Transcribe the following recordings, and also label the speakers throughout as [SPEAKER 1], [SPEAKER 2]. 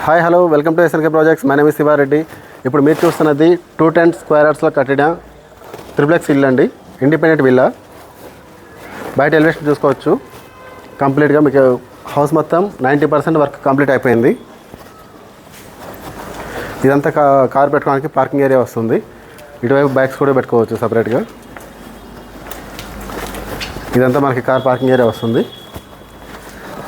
[SPEAKER 1] Hi hello welcome to SNK projects. My name is Shiva Reddy. ఇప్పుడు మీరు చూస్తున్నది 210 స్క్వేర్ యార్డ్స్లో కట్టిన త్రిప్లెక్స్ ఇల్లు అండి, ఇండిపెండెంట్ విల్లా. బయట ఎలివేషన్ చూసుకోవచ్చు. కంప్లీట్గా మీకు హౌస్ మొత్తం 90% వర్క్ కంప్లీట్ అయిపోయింది. ఇదంతా కార్ పెట్టుకోవడానికి పార్కింగ్ ఏరియా వస్తుంది. ఇటువైపు బైక్స్ కూడా పెట్టుకోవచ్చు సపరేట్గా. ఇదంతా మనకి కార్ పార్కింగ్ ఏరియా వస్తుంది.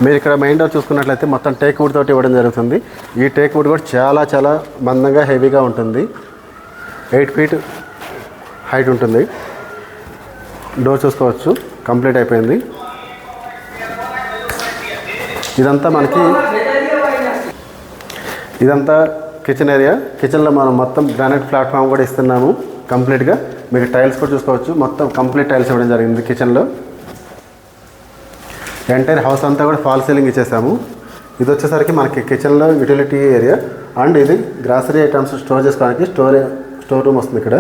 [SPEAKER 1] మీరు ఇక్కడ మెయిన్ డోర్ చూసుకున్నట్లయితే మొత్తం టేక్ వుడ్ తోటి ఇవ్వడం జరుగుతుంది. ఈ టేక్ వుడ్ కూడా చాలా మందంగా హెవీగా ఉంటుంది. 8 feet హైట్ ఉంటుంది. డోర్ చూసుకోవచ్చు, కంప్లీట్ అయిపోయింది. ఇదంతా కిచెన్ ఏరియా. కిచెన్లో మనం మొత్తం గ్రానైట్ ప్లాట్ఫామ్ కూడా ఇస్తున్నాము కంప్లీట్గా. మీకు టైల్స్ కూడా చూసుకోవచ్చు, మొత్తం కంప్లీట్ టైల్స్ ఇవ్వడం జరిగింది కిచెన్లో. ఎంటైర్ హౌస్ అంతా కూడా ఫాల్ సీలింగ్ ఇచ్చేసాము. ఇది వచ్చేసరికి మనకి కిచెన్లో యూటిలిటీ ఏరియా అండ్ ఇది గ్రాసరీ ఐటమ్స్ స్టోర్ చేసుకోవడానికి స్టోర్ రూమ్ వస్తుంది ఇక్కడ.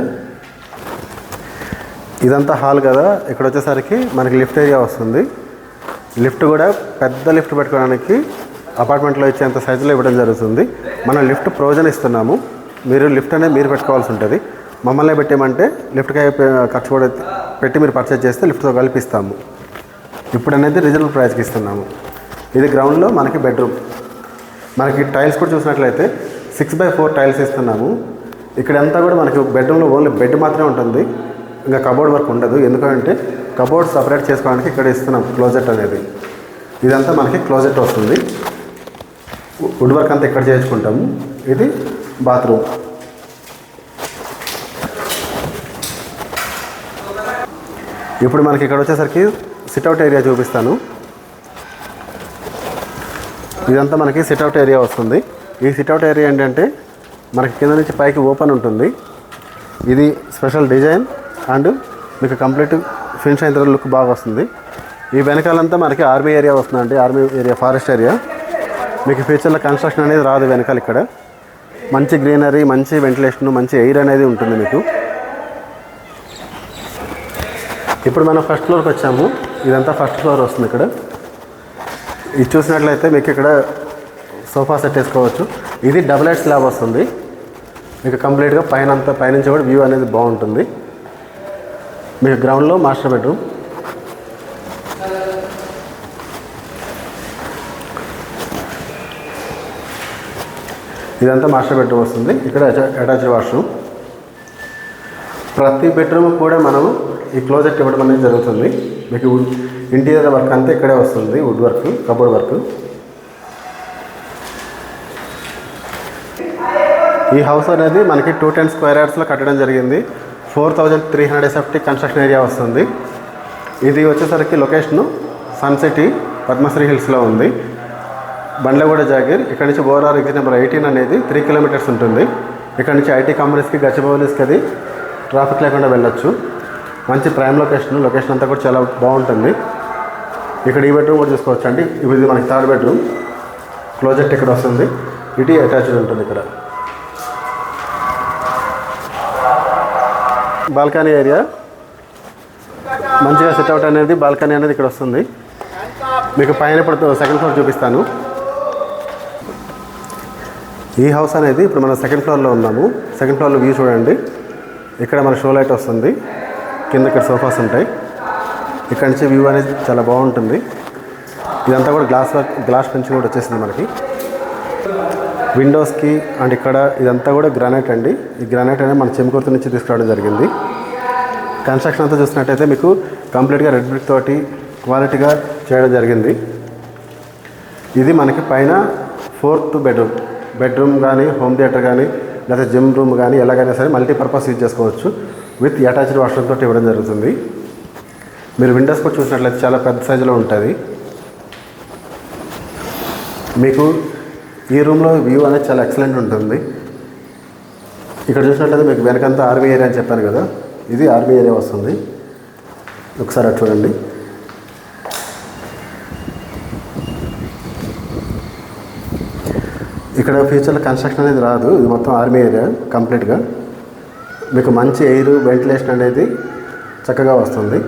[SPEAKER 1] ఇదంతా హాల్ కదా. ఇక్కడ వచ్చేసరికి మనకి లిఫ్ట్ ఏరియా వస్తుంది. లిఫ్ట్ కూడా పెద్ద లిఫ్ట్ పెట్టుకోవడానికి అపార్ట్మెంట్లో ఇచ్చేంత సైజులో ఇవ్వడం జరుగుతుంది. మనం లిఫ్ట్ ప్రొవిజన్ ఇస్తున్నాము. మీరు లిఫ్ట్ అనేది మీరు పెట్టుకోవాల్సి ఉంటుంది. మమ్మల్ని పెట్టేమంటే లిఫ్ట్కి ఖర్చు కూడా పెట్టి మీరు పర్చేజ్ చేస్తే లిఫ్ట్తో కల్పిస్తాము. ఇప్పుడు అనేది రీజనబుల్ ప్రైస్కి ఇస్తున్నాము. ఇది గ్రౌండ్లో మనకి బెడ్రూమ్. మనకి టైల్స్ కూడా చూసినట్లయితే 6x4 టైల్స్ ఇస్తున్నాము. ఇక్కడంతా కూడా మనకి బెడ్రూమ్లో ఓన్లీ బెడ్ మాత్రమే ఉంటుంది, ఇంకా కబోర్డ్ వర్క్ ఉండదు. ఎందుకంటే కబోర్డ్ సపరేట్ చేసుకోవడానికి ఇక్కడ ఇస్తున్నాం క్లోజెట్ అనేది. ఇదంతా మనకి క్లోజెట్ వస్తుంది. వుడ్ వర్క్ అంతా ఇక్కడ చేసుకుంటాము. ఇది బాత్రూమ్. ఇప్పుడు మనకి ఇక్కడ వచ్చేసరికి సిట్అవుట్ ఏరియా చూపిస్తాను. ఇదంతా మనకి సిట్అవుట్ ఏరియా వస్తుంది. ఈ సిట్అవుట్ ఏరియా ఏంటంటే మనకి కింద నుంచి పైకి ఓపెన్ ఉంటుంది. ఇది స్పెషల్ డిజైన్ అండ్ మీకు కంప్లీట్ ఫినిష్ అయిన తర్వాత లుక్ బాగా వస్తుంది. ఈ వెనకాలంతా మనకి ఆర్మీ ఏరియా వస్తుందండి. Army area, forest area. మీకు ఫ్యూచర్లో కన్స్ట్రక్షన్ అనేది రాదు వెనకాల. ఇక్కడ మంచి గ్రీనరీ, మంచి వెంటిలేషన్, మంచి ఎయిర్ అనేది ఉంటుంది మీకు. ఇప్పుడు మనం ఫస్ట్ ఫ్లోర్కి వచ్చాము. ఇదంతా ఫస్ట్ ఫ్లోర్ వస్తుంది. ఇక్కడ ఇది చూసినట్లయితే మీకు ఇక్కడ సోఫా సెట్ వేసుకోవచ్చు. ఇది డబుల్ హెడ్ స్లాబ్ వస్తుంది. మీకు కంప్లీట్గా పైనుంచి కూడా వ్యూ అనేది బాగుంటుంది. మీకు గ్రౌండ్లో మాస్టర్ బెడ్రూమ్. ఇదంతా మాస్టర్ బెడ్రూమ్ వస్తుంది. ఇక్కడ అటాచ్డ్ వాష్రూమ్. ప్రతి బెడ్రూమ్ కూడా మనము ఈ క్లోజెట్ ఇవ్వడం అనేది జరుగుతుంది. మీకు ఇంటీరియర్ వర్క్ అంతా ఇక్కడే వస్తుంది. Wood work, cupboard work. ఈ హౌస్ అనేది మనకి 210 స్క్వేర్ యార్డ్స్లో కట్టడం జరిగింది. 4300 SFT కన్స్ట్రక్షన్ ఏరియా వస్తుంది. ఇది వచ్చేసరికి లొకేషను సన్ సిటీ పద్మశ్రీ హిల్స్లో ఉంది. బండ్లగూడ జాగీర్. ఇక్కడ నుంచి ఓవరాల్ ఎగ్జిట్ నెంబర్ 18 అనేది 3 kilometers ఉంటుంది. ఇక్కడ నుంచి ఐటీ కంపెనీస్కి, గచ్చిబౌలిస్కి అది ట్రాఫిక్ లేకుండా వెళ్ళొచ్చు. మంచి ప్రైమ్ లొకేషన్ అంతా కూడా చాలా బాగుంటుంది. ఇక్కడ ఈ బెడ్రూమ్ కూడా చూసుకోవచ్చు అండి. ఇది మనకి 3rd బెడ్రూమ్. క్లోజెట్ ఇక్కడ వస్తుంది. ఇది అటాచ్డ్ ఉంటుంది. ఇక్కడ బాల్కనీ ఏరియా. మంచిగా సిట్అవుట్ అనేది, బాల్కనీ అనేది ఇక్కడ వస్తుంది. మీకు పైన ఇప్పుడు సెకండ్ ఫ్లోర్ చూపిస్తాను. ఈ హౌస్ అనేది ఇప్పుడు మనం సెకండ్ ఫ్లోర్లో ఉన్నాము. సెకండ్ ఫ్లోర్లో వ్యూ చూడండి. ఇక్కడ మన షో లైట్ వస్తుంది. కింద ఇక్కడ సోఫాస్ ఉంటాయి. ఇక్కడ నుంచి వ్యూ అనేది చాలా బాగుంటుంది. ఇదంతా కూడా గ్లాస్ ఫెన్సింగ్ కూడా వచ్చేసింది మనకి విండోస్కి. అండ్ ఇక్కడ ఇదంతా కూడా గ్రానైట్ అండి. ఈ గ్రానైట్ అనేది మన చెంకుర్తి నుంచి తీసుకురావడం జరిగింది. కన్స్ట్రక్షన్ అంతా చూసినట్టయితే మీకు కంప్లీట్గా రెడ్ బ్రిక్ తోటి క్వాలిటీగా చేయడం జరిగింది. ఇది మనకి పైన 4th బెడ్రూమ్ కానీ, హోమ్ థియేటర్ కానీ, లేదా జిమ్ రూమ్ కానీ ఎలాగైనా సరే మల్టీపర్పస్ యూజ్ చేసుకోవచ్చు. విత్ అటాచ్డ్ వాష్రూమ్ తోటి ఇవ్వడం జరుగుతుంది. మీరు విండోస్ కూడా చూసినట్లయితే చాలా పెద్ద సైజులో ఉంటుంది. మీకు ఈ రూమ్లో వ్యూ అనేది చాలా ఎక్సలెంట్ ఉంటుంది. ఇక్కడ చూసినట్లయితే మీకు వెనకంతా ఆర్మీ ఏరియా అని చెప్పాను కదా. ఇది ఆర్మీ ఏరియా వస్తుంది. ఒకసారి అటు చూడండి. ఇక్కడ ఫ్యూచర్లో కన్స్ట్రక్షన్ అనేది రాదు. ఇది మొత్తం ఆర్మీ ఏరియా కంప్లీట్గా. మీకు మంచి ఎయిర్, వెంటిలేషన్ అనేది చక్కగా వస్తుంది.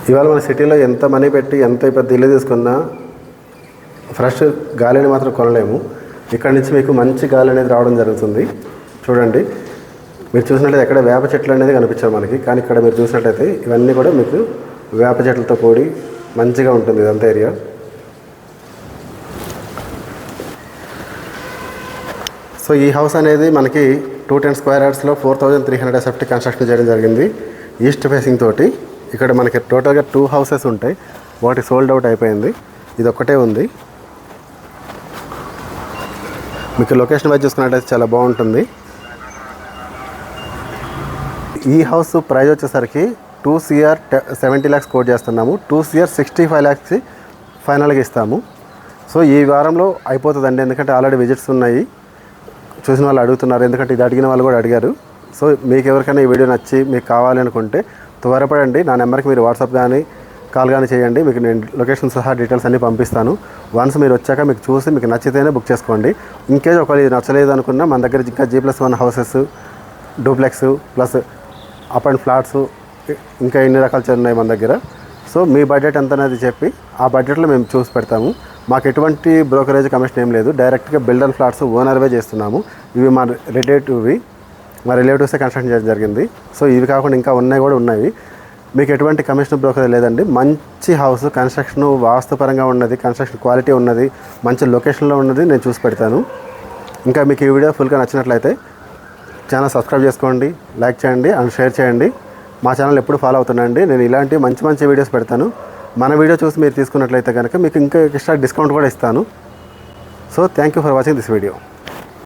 [SPEAKER 1] ఇవాళ మన సిటీలో ఎంత మనీ పెట్టి ఎంత పెద్ద ఇల్లు తీసుకున్నా ఫ్రెష్ గాలిని మాత్రం కొనలేము. ఇక్కడ నుంచి మీకు మంచి గాలి అనేది రావడం జరుగుతుంది. చూడండి, మీరు చూసినట్లయితే ఎక్కడ వేప చెట్లు అనేది కనిపించవు మనకి, కానీ ఇక్కడ మీరు చూసినట్లయితే ఇవన్నీ కూడా మీకు వేప చెట్లతో కూడి మంచిగా ఉంటుంది ఇదంతా ఏరియా. సో ఈ హౌస్ అనేది మనకి 210 స్క్వేర్ యార్డ్స్లో 4300 SFT కన్స్ట్రక్షన్ చేయడం జరిగింది. ఈస్ట్ ఫేసింగ్ తోటి. ఇక్కడ మనకి టోటల్గా 2 హౌసెస్ ఉంటాయి. ఒకటి సోల్డ్ అవుట్ అయిపోయింది, ఇది ఒక్కటే ఉంది. మీకు లొకేషన్ వైజ్ చూసుకున్నట్టయితే చాలా బాగుంటుంది. ఈ హౌస్ ప్రైస్ వచ్చేసరికి 2 CR 70 lakhs కోట్ చేస్తున్నాము. 2 CR 65 lakhs ఫైనల్గా ఇస్తాము. సో ఈ వారంలో అయిపోతుందండి, ఎందుకంటే ఆల్రెడీ విజిట్స్ ఉన్నాయి, చూసిన వాళ్ళు అడుగుతున్నారు, ఎందుకంటే ఇది అడిగిన వాళ్ళు కూడా అడిగారు. సో మీకు ఎవరికైనా ఈ వీడియో నచ్చి మీకు కావాలి అనుకుంటే త్వరపడండి, నా నెంబర్కి మీరు వాట్సాప్ కానీ కాల్ కానీ చేయండి. మీకు నేను లొకేషన్ సహా డీటెయిల్స్ అన్నీ పంపిస్తాను. వన్స్ మీరు వచ్చాక మీకు చూసి మీకు నచ్చితేనే బుక్ చేసుకోండి. ఇంకేజ్ ఒకవేళ ఇది నచ్చలేదు అనుకున్నా మన దగ్గర ఇంకా G+1 houses, duplex plus up and flats ఇంకా ఎన్ని రకాలు ఉన్నాయి మన దగ్గర. సో మీ బడ్జెట్ ఎంత అనేది చెప్పి ఆ బడ్జెట్లో మేము చూసి పెడతాము. మాకు ఎటువంటి బ్రోకరేజ్ కమిషన్ ఏం లేదు, డైరెక్ట్గా బిల్డర్ ఫ్లాట్స్ ఓనర్వే చేస్తున్నాము. ఇవి మా రిలేటివ్సే కన్స్ట్రక్షన్ చేయడం జరిగింది. సో ఇవి కాకుండా ఇంకా ఉన్నాయి. మీకు ఎటువంటి కమిషన్ బ్రోకరేజ్ లేదండి. మంచి హౌస్, కన్స్ట్రక్షన్ వాస్తుపరంగా ఉన్నది, కన్స్ట్రక్షన్ క్వాలిటీ ఉన్నది, మంచి లొకేషన్లో ఉన్నది నేను చూసి పెడతాను. ఇంకా మీకు ఈ వీడియో ఫుల్గా నచ్చినట్లయితే ఛానల్ సబ్స్క్రైబ్ చేసుకోండి, లైక్ చేయండి అండ్ షేర్ చేయండి. మా ఛానల్ ఎప్పుడు ఫాలో అవుతున్నాండి. నేను ఇలాంటి మంచి వీడియోస్ పెడతాను. మన వీడియో చూసి మీరు తీసుకున్నట్లయితే కనుక మీకు ఇంకా ఎక్స్ట్రా డిస్కౌంట్ కూడా ఇస్తాను. So thank you for watching this video.